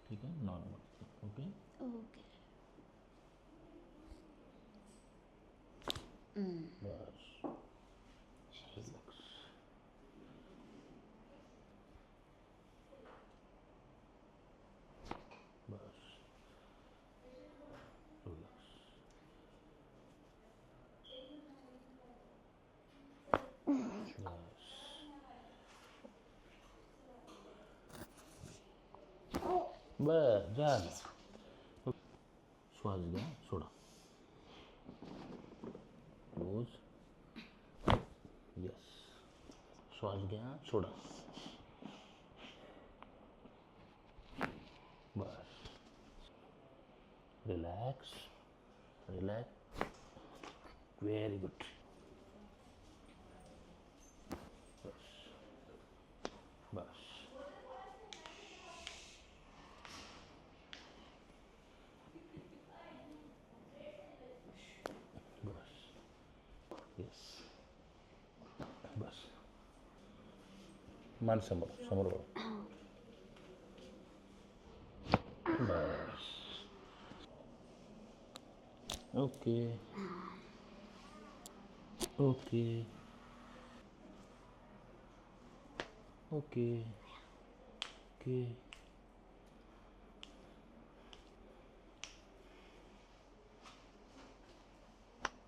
ठीक आहे, normal. Okay. Okay. बस. रिलॅक्स. बस. रिलॅक्स. बस झालं. श्वास घ्या, सोडा. क्लोज. यस. श्वास घ्या, सोडा. बस. रिलॅक्स. रिलॅक्स. Very good. बस. बस. बस. येस. बस. मान समोर, समोर बघा. बस. Okay. Okay. Okay. Okay.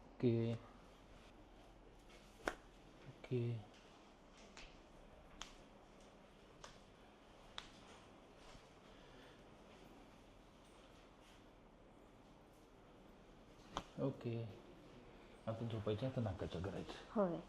Okay. Okay. Okay. आता झोपायचं, आता नाकाचं करायचं. होय.